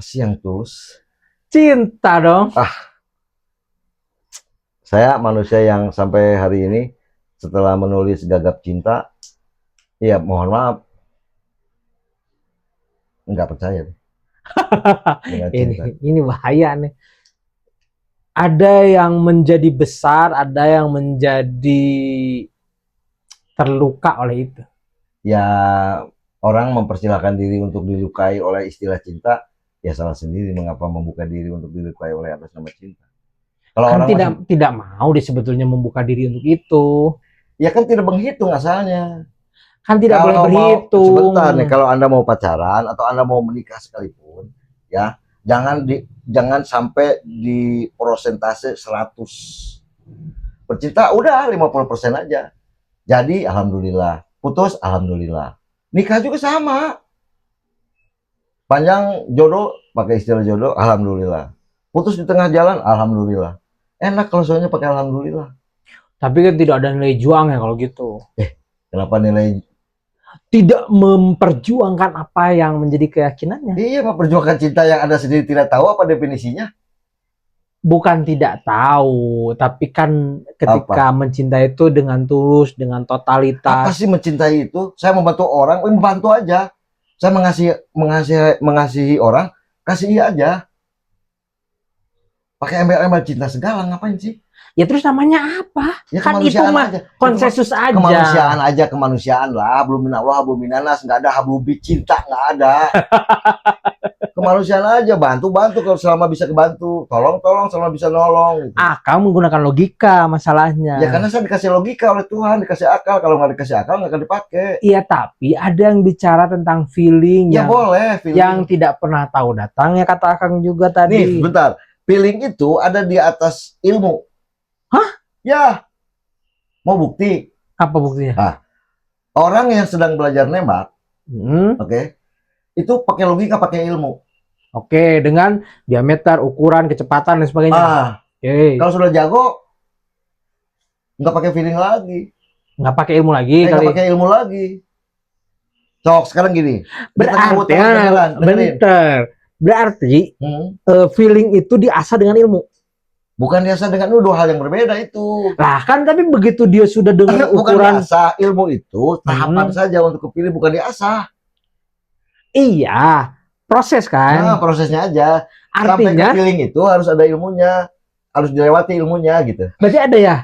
Apa sih yang tulus? Cinta dong. Saya manusia yang sampai hari ini setelah menulis Gagap Cinta, ya mohon maaf, nggak percaya dengan cinta. Ini bahaya nih. Ada yang menjadi besar, ada yang menjadi terluka oleh itu. Ya orang mempersilahkan diri untuk dilukai oleh istilah cinta, ya salah sendiri mengapa membuka diri untuk dilukai oleh atas nama cinta. Kalau Kan orang tidak mau dia sebetulnya membuka diri untuk itu. ya kan tidak menghitung asalnya. Kan tidak boleh Kalau mau berhitung. sebentar nih, kalau Anda mau pacaran atau Anda mau menikah sekalipun, ya jangan sampai di persentase 100. Bercinta udah 50% aja. Jadi alhamdulillah, putus alhamdulillah. Nikah juga sama. Panjang jodoh pakai istilah jodoh alhamdulillah. Putus di tengah jalan alhamdulillah. Enak kalau soalnya pakai alhamdulillah. Tapi kan tidak ada nilai juang ya kalau gitu. Kenapa nilai? Tidak memperjuangkan apa yang menjadi keyakinannya. Iya, memperjuangkan cinta yang Anda sendiri tidak tahu apa definisinya. Bukan tidak tahu, tapi kan ketika mencintai itu dengan tulus, dengan totalitas. Apa sih mencintai itu? Saya membantu orang, membantu aja. Saya mengasihi orang, kasih aja. Pakai embel-embel cinta segala, ngapain sih? Ya terus namanya apa? Ya, kan itu mah konsensus aja. Kemanusiaan lah. Belum minallah, belum minanas, nggak ada hablubi cinta, nggak ada. Kemanusiaan aja, bantu kalau selama bisa kebantu, tolong selama bisa nolong. Gitu. Kamu menggunakan logika masalahnya. Ya karena saya dikasih logika oleh Tuhan, dikasih akal. Kalau nggak dikasih akal nggak akan dipakai. Iya, tapi ada yang bicara tentang feeling ya yang boleh, feeling yang tidak pernah tahu datangnya, kata Akang juga tadi. Nih, bentar. Feeling itu ada di atas ilmu. Hah? Ya. Mau bukti? Apa buktinya? Orang yang sedang belajar nembak, oke, itu pakai logika, pakai ilmu. Oke, dengan diameter, ukuran, kecepatan dan sebagainya. Kalau sudah jago, nggak pakai feeling lagi. Nggak pakai ilmu lagi kali. Nggak pakai ilmu lagi. Sok, sekarang gini. Berarti feeling itu diasah dengan ilmu. Bukan diasah dengan ilmu, dua hal yang berbeda itu. Lah kan, tapi begitu dia sudah dengan ukuran. Bukan diasah, ilmu itu tahapan saja untuk kepilih, bukan diasah. Iya, proses kan. Nah, prosesnya aja. Artinya sampai ke feeling itu harus ada ilmunya, harus dilewati ilmunya gitu. Berarti ada ya?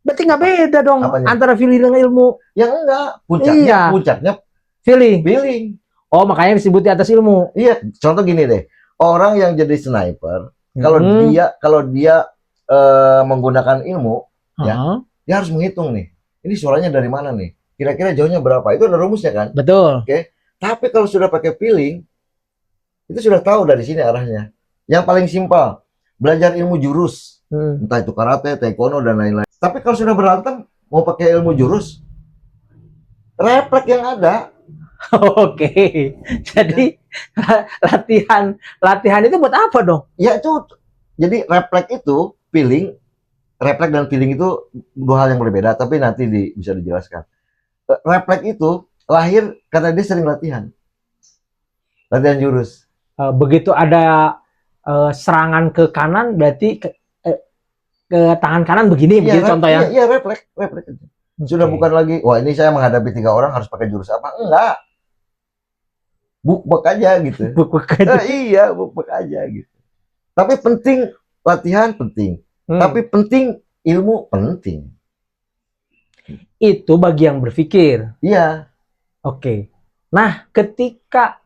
Berarti nggak beda dong. Apanya? Antara feeling dengan ilmu. Ya enggak, puncaknya feeling. Oh, makanya disebut di atas ilmu. Iya, contoh gini deh. Orang yang jadi sniper, kalau dia menggunakan ilmu, ya, dia harus menghitung nih. Ini suaranya dari mana nih? Kira-kira jauhnya berapa? Itu ada rumusnya kan? Betul. Oke. Tapi kalau sudah pakai feeling, itu sudah tahu dari sini arahnya. Yang paling simpel, belajar ilmu jurus. Entah itu karate, taekwondo, dan lain-lain. Tapi kalau sudah berantem, mau pakai ilmu jurus, refleks yang ada. Oke. Jadi latihan itu buat apa dong? Ya itu, jadi refleks itu, refleks dan feeling itu dua hal yang berbeda, tapi nanti bisa dijelaskan. Refleks itu lahir karena dia sering latihan jurus. Begitu ada serangan ke kanan, berarti ke tangan kanan begini, begitu contohnya. Iya, refleks. Sudah bukan lagi, wah ini saya menghadapi 3 orang harus pakai jurus apa? Enggak. Buk-buk aja gitu. Iya, buk-buk aja gitu. Tapi penting, latihan penting. Tapi penting, ilmu penting. Itu bagi yang berpikir. Iya. Oke. Nah, ketika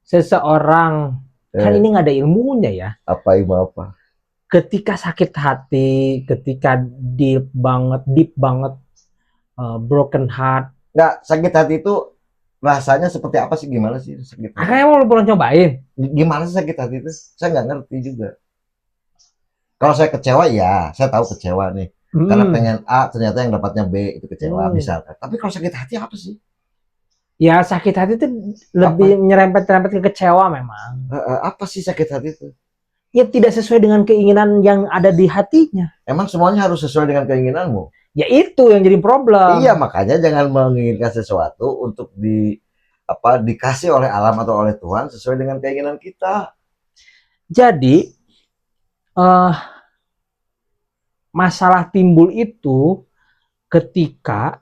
seseorang, kan ini nggak ada ilmunya ya. Apa ilmu apa? Ketika sakit hati, ketika deep banget, broken heart. Nggak, sakit hati itu rasanya seperti apa sih? Gimana sih sakit hati? Kayaknya mau lu pernah cobain. Gimana sih sakit hati itu? Saya nggak ngerti juga. Kalau saya kecewa, ya saya tahu kecewa nih. Karena pengen A, ternyata yang dapatnya B, itu kecewa misalkan. Tapi kalau sakit hati apa sih? Ya sakit hati itu lebih nyerempet-nyerempet ke kecewa memang. Apa sih sakit hati itu? Ya tidak sesuai dengan keinginan yang ada di hatinya. Emang semuanya harus sesuai dengan keinginanmu? Ya itu yang jadi problem. Iya, makanya jangan menginginkan sesuatu untuk dikasih oleh alam atau oleh Tuhan sesuai dengan keinginan kita. Jadi masalah timbul itu ketika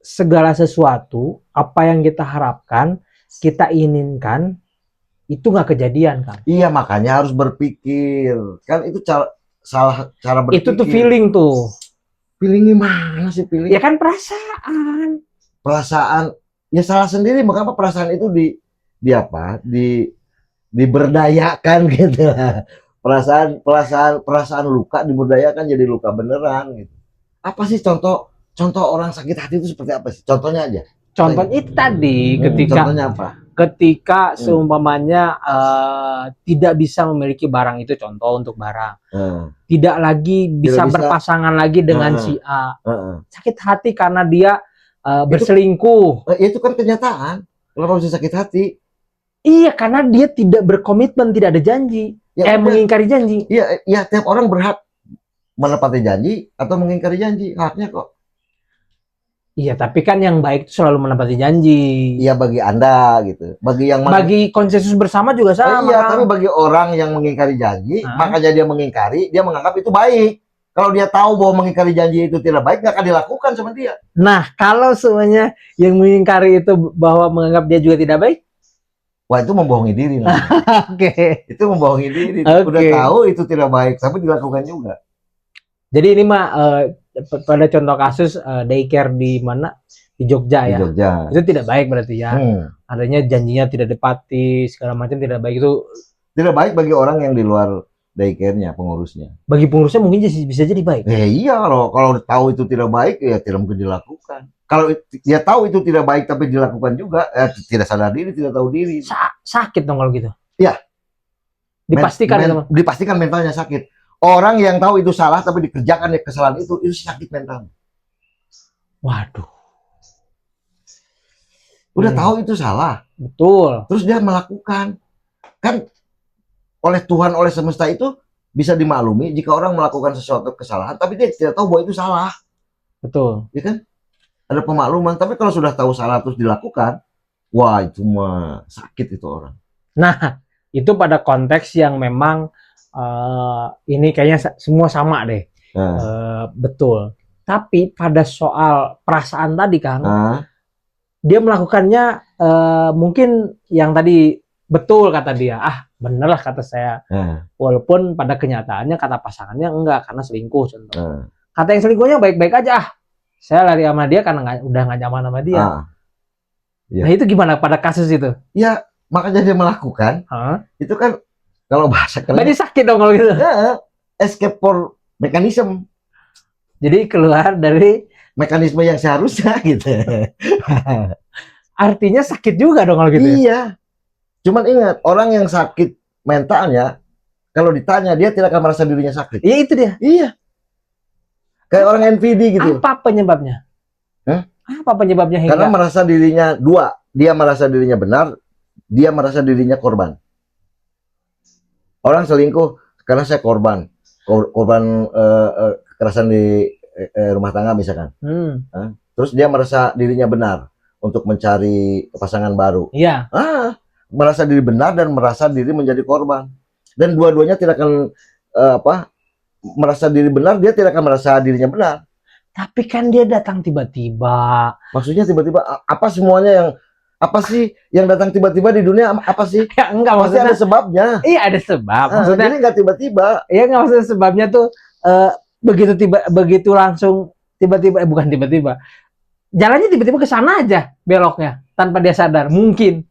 segala sesuatu apa yang kita harapkan, kita inginkan itu nggak kejadian kan? Iya, makanya harus berpikir. Kan itu salah cara berpikir. Itu tuh feeling tuh. Feeling gimana sih feeling? Ya kan perasaan. Perasaan ya salah sendiri. Mengapa perasaan itu di apa? Diberdayakan gitu. Perasaan luka diberdayakan jadi luka beneran gitu. Apa sih contoh orang sakit hati itu seperti apa sih? Contohnya aja. Contoh itu tadi Contohnya apa? Ketika seumpamanya tidak bisa memiliki barang itu, contoh untuk barang, tidak lagi bisa berpasangan lagi dengan si A, sakit hati karena dia berselingkuh. Itu kan kenyataan. Kenapa bisa sakit hati? Iya, karena dia tidak berkomitmen, tidak ada janji, mengingkari janji. Iya, tiap orang berhak menepati janji atau mengingkari janji, haknya kok. Iya, tapi kan yang baik itu selalu menepati janji. Iya, bagi Anda gitu. Bagi konsensus bersama juga sama. Iya, tapi bagi orang yang mengingkari janji, makanya dia mengingkari, dia menganggap itu baik. Kalau dia tahu bahwa mengingkari janji itu tidak baik, nggak akan dilakukan sama dia. Nah, kalau semuanya yang mengingkari itu bahwa menganggap dia juga tidak baik, wah, itu membohongi diri. Oke. Itu membohongi diri. Udah tahu itu tidak baik, tapi dilakukan juga. Jadi ini mah pada contoh kasus daycare di mana? Di Jogja ya. Di Jogja. Itu tidak baik berarti ya. Adanya janjinya tidak ditepati, segala macam tidak baik itu. Tidak baik bagi orang yang di luar daycare-nya, pengurusnya. Bagi pengurusnya mungkin bisa jadi baik. Iya, kalau tahu itu tidak baik ya tidak mungkin dilakukan. Kalau dia tahu itu tidak baik tapi dilakukan juga, tidak sadar diri, tidak tahu diri. Sakit dong kalau gitu. Iya. Dipastikan dipastikan mentalnya sakit. Orang yang tahu itu salah tapi dikerjakan kesalahan itu sakit mental. Waduh. Udah tahu itu salah. Betul. Terus dia melakukan. Kan oleh Tuhan, oleh semesta itu bisa dimaklumi jika orang melakukan sesuatu kesalahan tapi dia tidak tahu bahwa itu salah. Betul. Ya kan? Ada pemakluman, tapi kalau sudah tahu salah terus dilakukan, wah itu mah sakit itu orang. Nah, itu pada konteks yang memang ini kayaknya semua sama deh. Betul. Tapi pada soal perasaan tadi Kang, dia melakukannya mungkin yang tadi betul kata dia, bener lah kata saya. Walaupun pada kenyataannya kata pasangannya enggak, karena selingkuh contoh. Kata yang selingkuhnya baik-baik aja, saya lari sama dia karena udah nggak nyaman sama dia. Nah itu gimana pada kasus itu? Ya makanya dia melakukan. Itu kan kalau bahasa berarti sakit dong kalau gitu. Ya, escape for mechanism. Jadi keluar dari mekanisme yang seharusnya gitu. Artinya sakit juga dong kalau gitu. Iya. Cuman ingat, orang yang sakit mentalnya kalau ditanya dia tidak akan merasa dirinya sakit. Iya itu dia. Iya. Kayak orang NPD gitu. Apa penyebabnya? Apa penyebabnya hingga? Karena merasa dirinya dua. Dia merasa dirinya benar, dia merasa dirinya korban. Orang selingkuh karena saya korban kekerasan di rumah tangga misalkan. Terus dia merasa dirinya benar untuk mencari pasangan baru. Iya. Merasa diri benar dan merasa diri menjadi korban. Dan dua-duanya tidak akan merasa diri benar, dia tidak akan merasa dirinya benar. Tapi kan dia datang tiba-tiba. Maksudnya tiba-tiba apa semuanya yang apa sih yang datang tiba-tiba di dunia apa sih? Ya enggak, pasti ada sebabnya. Iya ada sebab. Maksudnya jadi enggak tiba-tiba. Iya enggak, maksudnya sebabnya tuh begitu langsung tiba-tiba bukan tiba-tiba. Jalannya tiba-tiba ke sana aja beloknya tanpa dia sadar mungkin.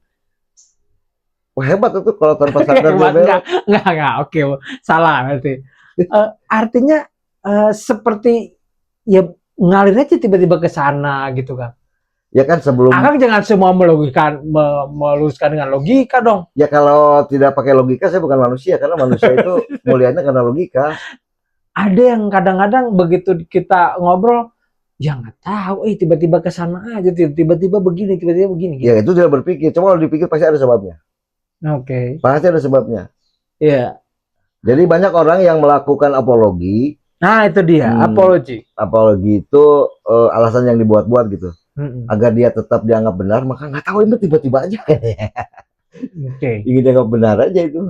Wah, hebat itu kalau tanpa sadar dia belok. Enggak, oke. Salah berarti. Artinya seperti ya ngalir aja tiba-tiba ke sana gitu kan. Ya kan sebelum Akang jangan semua meluruskan dengan logika dong. Ya kalau tidak pakai logika saya bukan manusia, karena manusia itu mulianya karena logika. Ada yang kadang-kadang begitu kita ngobrol, ya nggak tahu, tiba-tiba ke sana aja, tiba-tiba begini, tiba-tiba begini. Ya itu dia berpikir, coba kalau dipikir pasti ada sebabnya. Oke. Pasti ada sebabnya. Iya. Jadi banyak orang yang melakukan apologi. Nah itu dia, apologi. Apologi itu alasan yang dibuat-buat gitu. Agar dia tetap dianggap benar, maka nggak tahu itu tiba-tiba aja. Oke. Ingin dianggap benar aja itu.